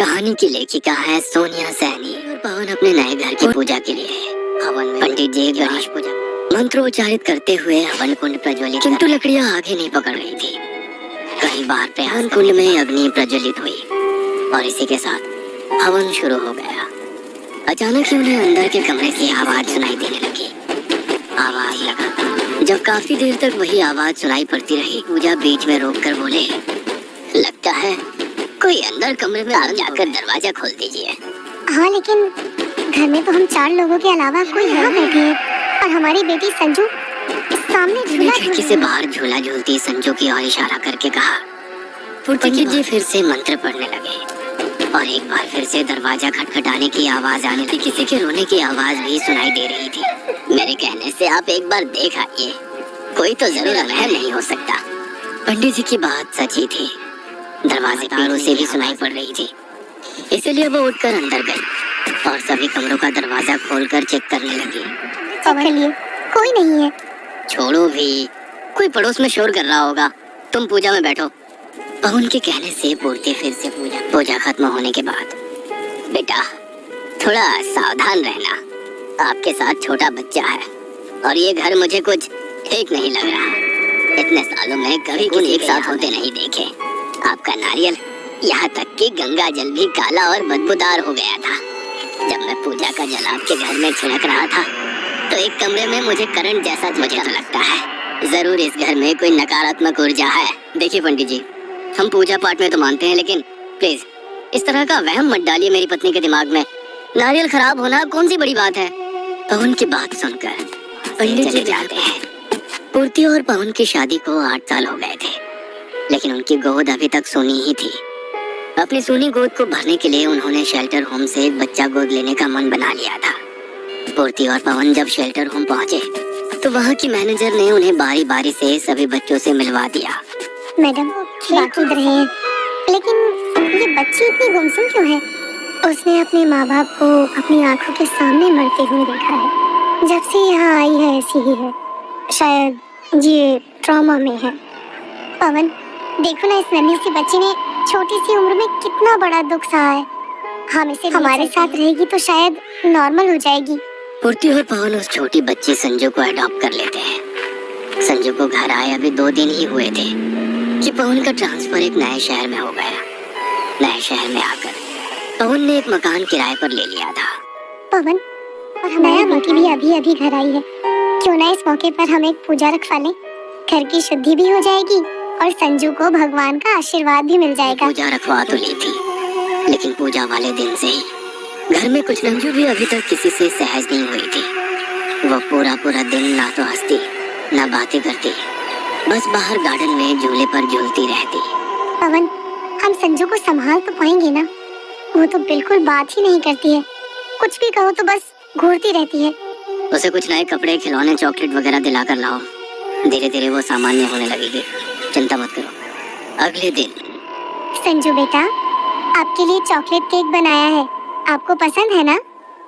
कहानी की लेखिका है सोनिया सैनी और पवन अपने नए घर की पूजा के लिए हवन में पंडित जी गणेश पूजा मंत्रोच्चारित करते हुए हवन कुंड प्रज्वलित, किंतु लकड़ियां आगे नहीं पकड़ रही थी। कई बार हवन कुंड में अग्नि प्रज्वलित हुई और इसी के साथ हवन शुरू हो गया। अचानक ही उन्हें अंदर के कमरे से आवाज सुनाई देने लगी। आवाज लगा जब काफी देर तक वही आवाज सुनाई पड़ती रही, पूजा बीच में रोक कर बोले, लगता है कोई अंदर कमरे में आ जाकर दरवाजा खोल दीजिए। हाँ, लेकिन घर में तो हम 4 लोगों के अलावा कोई यहाँ बैठे हैं और हमारी बेटी संजू सामने झूला खिड़की से बाहर झूला झूलती संजू की ओर इशारा करके कहा। पंडित जी फिर से मंत्र पढ़ने लगे और एक बार फिर से दरवाजा खटखटाने की आवाज आने लगी। किसी के रोने की आवाज भी सुनाई दे रही थी। मेरे कहने से आप एक बार देख आइए, कोई तो जरूर वह नहीं हो सकता। पंडित जी की बात सच्ची थी, दरवाजे तारों से भी सुनाई पड़ रही थी। इसलिए वो उठकर अंदर गई और सभी कमरों का दरवाजा खोलकर चेक करने लगी। चलिए, कोई नहीं है। छोड़ो भी, कोई पड़ोस में शोर कर रहा होगा, तुम पूजा में बैठो। पवन के कहने से पूर्ति फिर से पूजा खत्म होने के बाद, बेटा थोड़ा सावधान रहना, आपके साथ छोटा बच्चा है और ये घर मुझे कुछ ठीक नहीं लग रहा। इतने सालों में कभी कुछ एक साथ होते नहीं देखे। आपका नारियल, यहाँ तक कि गंगा जल भी काला और बदबूदार हो गया था। जब मैं पूजा का जल आपके घर में छिड़क रहा था तो एक कमरे में मुझे करंट जैसा मुझे तो लगता है जरूर इस घर में कोई नकारात्मक ऊर्जा है। देखिए पंडित जी, हम पूजा पाठ में तो मानते हैं, लेकिन प्लीज इस तरह का वहम मत डालिए मेरी पत्नी के दिमाग में। नारियल खराब होना कौन सी बड़ी बात है। पवन की बात सुनकर पंडित जी जाते हैं। पूर्ति और पवन की शादी को 8 साल हो गए थे, लेकिन उनकी गोद अभी तक सूनी ही थी। अपनी सूनी गोद को भरने के लिए उन्होंने शेल्टर होम से एक बच्चा गोद लेने का मन बना लिया था। पूर्ति और पवन जब शेल्टर होम पहुंचे तो वहां की मैनेजर ने उन्हें बारी बारी से सभी बच्चों से मिलवा दिया। मैडम, खेल कूद रहे हैं, लेकिन ये बच्ची इतनी गुमसुम क्यों है? उसने अपने माँ बाप को अपनी आंखों के सामने मरते हुए देखा है। जब से यहाँ आई है ऐसी ही है, शायद ये ट्रॉमा में है। पवन, देखो ना, इस नन्ही सी बच्ची ने छोटी सी उम्र में कितना बड़ा दुख सहा है। हम इसे हमारे साथ रहेगी तो शायद नॉर्मल हो जाएगी। पूर्ति और पवन उस छोटी बच्ची संजू को अडॉप्ट कर लेते हैं। संजू को घर आए अभी 2 दिन ही हुए थे कि पवन का ट्रांसफर एक नए शहर में हो गया। नए शहर में आकर पवन ने एक मकान किराए पर ले लिया था। पवन, और हमारी बेटी भी अभी घर आई है। क्यों ना इस मौके पर हम एक पूजा रखवा लें? घर की शुद्धि भी हो जाएगी और संजू को भगवान का आशीर्वाद भी मिल जाएगा। पूजा रखवा तो ली थी, लेकिन पूजा वाले दिन से ही घर में कुछ संजू भी अभी तक किसी से सहज नहीं हुई थी। वो पूरा दिन ना तो हंसती ना बातें करती, बस बाहर गार्डन में झूले पर झूलती रहती। पवन, हम संजू को संभाल तो पाएंगे ना? वो तो बिल्कुल बात ही नहीं करती है, कुछ भी कहो तो बस घूरती रहती है। उसे कुछ नए कपड़े, खिलौने, चॉकलेट वगैरह दिलाकर लाओ, धीरे धीरे वो सामान्य होने लगेगी। चिंता मत करो। अगले दिन, संजू बेटा, आपके लिए चॉकलेट केक बनाया है, आपको पसंद है ना?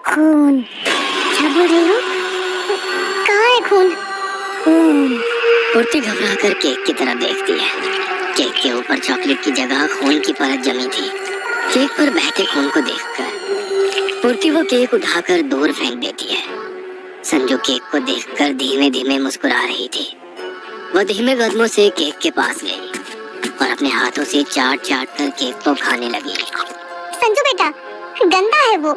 खून? क्या बोल रही हो? कहाँ है खून? खून। पूर्ति घबरा कर केक की तरफ देखती है। केक के ऊपर चॉकलेट की जगह खून की परत जमी थी। केक पर बहते खून को देखकर पूर्ति वो केक उठाकर दूर फेंक देती है। संजू केक को देखकर धीमे धीमे मुस्कुरा रही थी। वो धीमे कदमों से केक के पास गई और अपने हाथों से चाट कर केक को खाने लगी। संजू बेटा, गंदा है वो,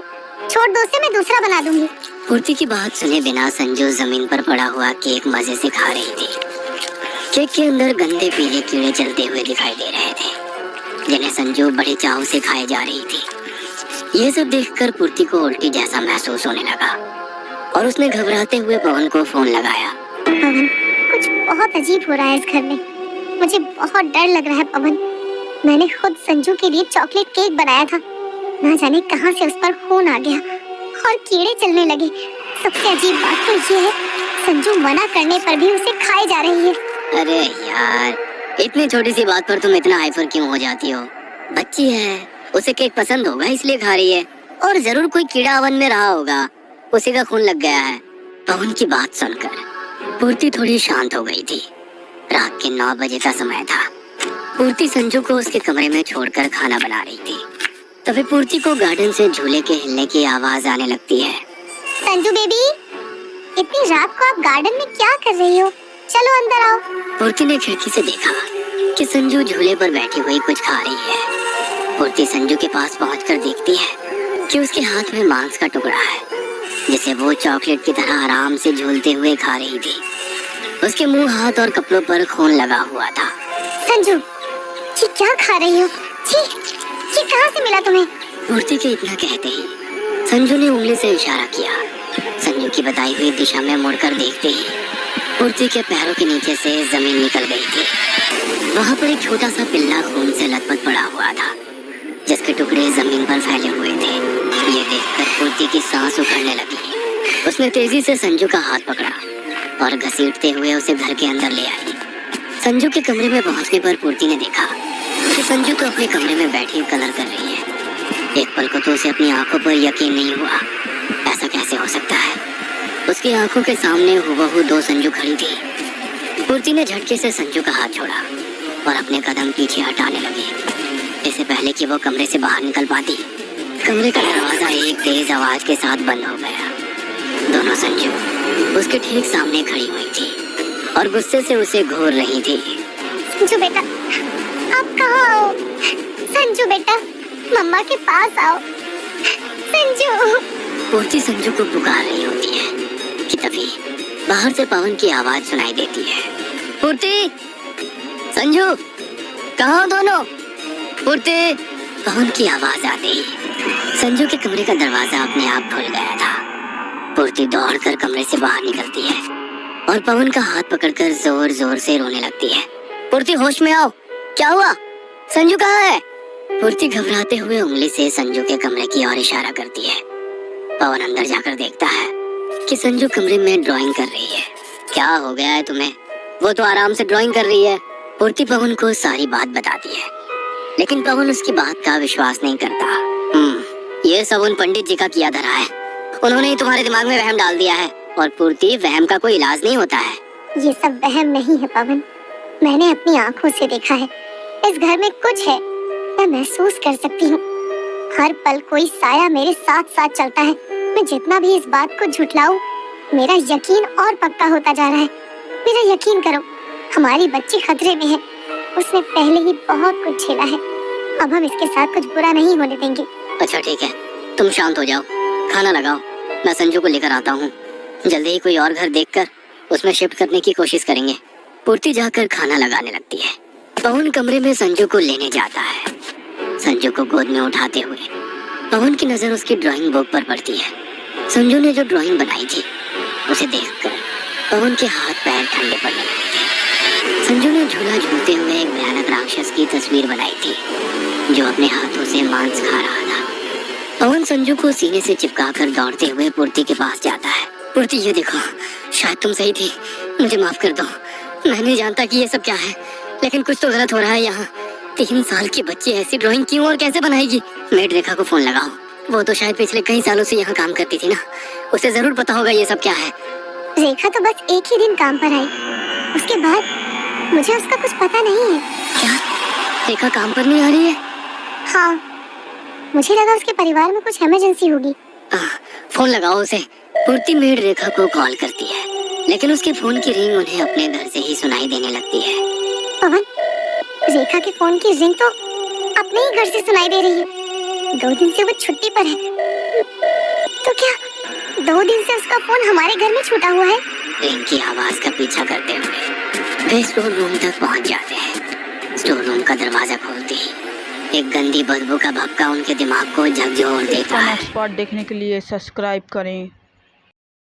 छोड़ दो उसे, मैं दूसरा बना दूंगी। पूर्ति की बात सुने बिना संजू जमीन पर पड़ा हुआ केक मजे से खा रही थी। केक के अंदर गंदे पीले कीड़े चलते हुए दिखाई दे रहे थे, जिन्हें संजू बड़े चाव से खाए जा रही थी। ये सब देखकर पूर्ति को उल्टी जैसा महसूस होने लगा और उसने घबराते हुए पवन को फोन लगाया। पवन, कुछ बहुत अजीब हो रहा है इस घर में, मुझे बहुत डर लग रहा है। पवन, मैंने खुद संजू के लिए चॉकलेट केक बनाया था, ना जाने कहां से उस पर खून आ गया और कीड़े चलने लगे। सबसे अजीब बात तो ये है, संजू मना करने पर भी उसे खाए जा रही है। अरे यार, इतनी छोटी सी बात पर तुम इतना हाइपर क्यों हो जाती हो? बच्ची है, उसे केक पसंद होगा इसलिए खा रही है, और जरूर कोई कीड़ा ओवन में रहा होगा, उसी का खून लग गया है। पवन की बात सुनकर पूर्ति थोड़ी शांत हो गई थी। रात के 9 बजे का समय था। पूर्ति संजू को उसके कमरे में छोड़कर खाना बना रही थी। तभी पूर्ति को गार्डन से झूले के हिलने की आवाज आने लगती है। संजू बेबी, इतनी रात को आप गार्डन में क्या कर रही हो? चलो अंदर आओ। पूर्ति ने खिड़की से देखा कि संजू झूले पर बैठी हुई कुछ खा रही है। पूर्ति संजू के पास पहुंचकर देखती है कि उसके हाथ में मांस का टुकड़ा है, जिसे वो चॉकलेट की तरह आराम से झूलते हुए खा रही थी। उसके मुंह, हाथ और कपड़ों पर खून लगा हुआ था। संजू, ये क्या खा रही हो? छी, ये कहाँ से मिला तुम्हें? पूर्ति के इतना कहते ही संजू ने उंगली से इशारा किया। संजू की बताई हुई दिशा में मुड़कर देखते ही पूर्ति के पैरों के नीचे से जमीन निकल गई थी। वहाँ पर एक छोटा सा पिल्ला खून से लथपथ पड़ा हुआ था, जिसके टुकड़े जमीन पर फैले हुए थे। ये देखकर पूर्ति की सांस उखड़ने लगी। उसने तेजी से संजू का हाथ पकड़ा और घसीटते हुए उसे घर के अंदर ले आई। संजू के कमरे में पहुंचने पर पूर्ति ने देखा कि संजू तो अपने कमरे में बैठी कलर कर रही है। एक पल को तो उसे अपनी आंखों पर यकीन नहीं हुआ। ऐसा कैसे हो सकता है? उसकी आंखों के सामने हुबहू दो संजू खड़ी थी। पूर्ति ने झटके से संजू का हाथ छोड़ा और अपने कदम पीछे हटाने लगी, इससे पहले कि वो कमरे से बाहर निकल पाती। कमरे का दरवाजा एक तेज आवाज के साथ बंद हो गया। दोनों संजू उसके ठीक सामने खड़ी हुई थी और गुस्से से उसे घूर रही थी। संजू बेटा, आप कहाँ आओ? संजू बेटा, मम्मा के पास आओ। संजू। पूर्ति संजू को पुकार रही होती है कि तभी बाहर से पवन की आवाज सुनाई देती है। पूर्ति, संजू, कहाँ हो दोनों? पूर्ति। पवन की आवाज आते ही संजू के कमरे का दरवाजा अपने आप खुल गया था। पूर्ति दौड़कर कमरे से बाहर निकलती है और पवन का हाथ पकड़कर जोर जोर से रोने लगती है। पूर्ति, होश में आओ, क्या हुआ? संजू कहाँ है? पूर्ति घबराते हुए उंगली से संजू के कमरे की ओर इशारा करती है। पवन अंदर जाकर देखता है कि संजू कमरे में ड्राइंग कर रही है। क्या हो गया है तुम्हें? वो तो आराम से ड्राइंग कर रही है। पूर्ति पवन को सारी बात बताती है, लेकिन पवन उसकी बात का विश्वास नहीं करता। ये सब उन पंडित जी का किया धरा है। उन्होंने ही तुम्हारे दिमाग में वहम डाल दिया है। और पूर्ति, वहम का कोई इलाज नहीं होता है। ये सब वहम नहीं है पवन, मैंने अपनी आंखों से देखा है। इस घर में कुछ है, मैं महसूस कर सकती हूँ। हर पल कोई साया मेरे साथ साथ चलता है। मैं जितना भी इस बात को झुठलाऊं, मेरा यकीन और पक्का होता जा रहा है। मेरा यकीन करो, हमारी बच्ची खतरे में है। उसने पहले ही बहुत कुछ झेला है, अब हम इसके साथ कुछ बुरा नहीं होने देंगे। अच्छा ठीक है, तुम शांत हो जाओ, खाना लगाओ, मैं संजू को लेकर आता हूँ। जल्दी ही कोई और घर देखकर उसमें शिफ्ट करने की कोशिश करेंगे। पूर्ति जाकर खाना लगाने लगती है। पवन कमरे में संजू को लेने जाता है। संजू को गोद में उठाते हुए पवन की नजर उसकी ड्राइंग बुक पर पड़ती है। संजू ने जो ड्राइंग बनाई थी उसे देखकर पवन के हाथ पैर ठंडे पड़ने लगे थे। संजू ने झूला झूलते हुए एक भयानक राक्षस की तस्वीर बनाई थी, जो अपने हाथों से मांस खा रहा था। पवन संजू को सीने से चिपकाकर दौड़ते हुए पूर्ति के पास जाता है। पूर्ति, ये देखो, शायद तुम सही थी, मुझे माफ कर दो। मैं नहीं जानता कि ये सब क्या है, लेकिन कुछ तो गलत हो रहा है यहाँ। 3 साल की बच्ची ऐसी ड्राइंग क्यों और कैसे बनाएगी? मेड रेखा को फोन लगाओ, वो तो शायद पिछले कई सालों से यहाँ काम करती थी ना, उसे जरूर पता होगा ये सब क्या है। रेखा तो बस एक ही दिन काम पर आई, उसके बाद मुझे उसका कुछ पता नहीं है। क्या रेखा काम पर नहीं आ रही है? हाँ, मुझे लगा उसके परिवार में कुछ इमरजेंसी होगी। फोन लगाओ उसे। पूर्ति मेड रेखा को कॉल करती है, लेकिन उसके फोन की रिंग उन्हें अपने घर से ही सुनाई देने लगती है। पवन, रेखा के फोन की रिंग तो अपने ही घर से सुनाई दे रही है। 2 दिन से वो छुट्टी पर है, तो क्या 2 दिन से उसका फोन हमारे घर में छूटा हुआ है? रिंग की आवाज का पीछा करते हुए वे स्टोर रूम तक पहुंच जाते हैं। स्टोर रूम का दरवाजा खोलते ही एक गंदी बदबू का भपका उनके दिमाग को झकझोर देता है। स्पॉट देखने के लिए सब्सक्राइब करें।